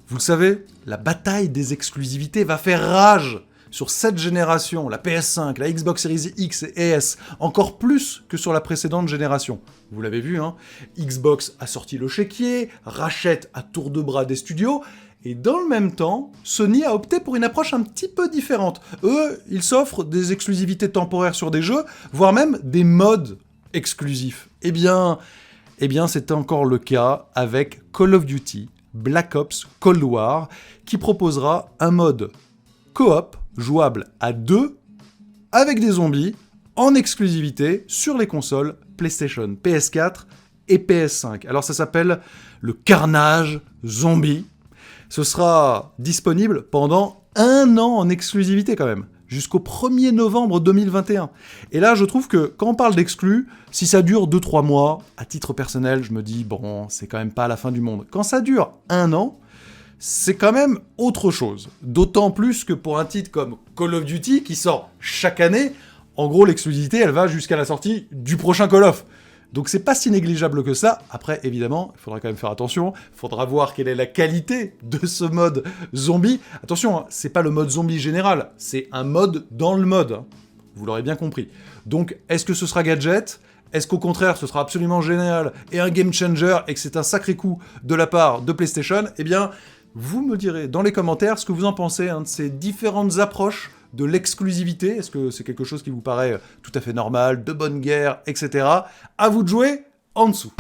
Vous le savez, la bataille des exclusivités va faire rage sur cette génération, la PS5, la Xbox Series X et S, encore plus que sur la précédente génération. Vous l'avez vu, hein, Xbox a sorti le chéquier, rachète à tour de bras des studios, et dans le même temps, Sony a opté pour une approche un petit peu différente. Eux, ils s'offrent des exclusivités temporaires sur des jeux, voire même des modes exclusifs. Eh bien, c'est encore le cas avec Call of Duty Black Ops Cold War, qui proposera un mode coop jouable à 2 avec des zombies en exclusivité sur les consoles PlayStation, PS4 et PS5. Alors ça s'appelle le Carnage Zombie. Ce sera disponible pendant 1 an en exclusivité quand même, jusqu'au 1er novembre 2021. Et là, je trouve que quand on parle d'exclus, si ça dure 2-3 mois, à titre personnel, je me dis, bon, c'est quand même pas la fin du monde. Quand ça dure 1 an, c'est quand même autre chose. D'autant plus que pour un titre comme Call of Duty, qui sort chaque année, en gros, l'exclusivité, elle va jusqu'à la sortie du prochain Call of. Donc c'est pas si négligeable que ça. Après, évidemment, il faudra quand même faire attention. Il faudra voir quelle est la qualité de ce mode zombie. Attention, hein, c'est pas le mode zombie général, c'est un mode dans le mode. Hein. Vous l'aurez bien compris. Donc, est-ce que ce sera gadget ? Est-ce qu'au contraire, ce sera absolument génial et un game changer et que c'est un sacré coup de la part de PlayStation ? Eh bien, vous me direz dans les commentaires ce que vous en pensez de ces différentes approches de l'exclusivité. Est-ce que c'est quelque chose qui vous paraît tout à fait normal, de bonne guerre, etc. À vous de jouer en dessous.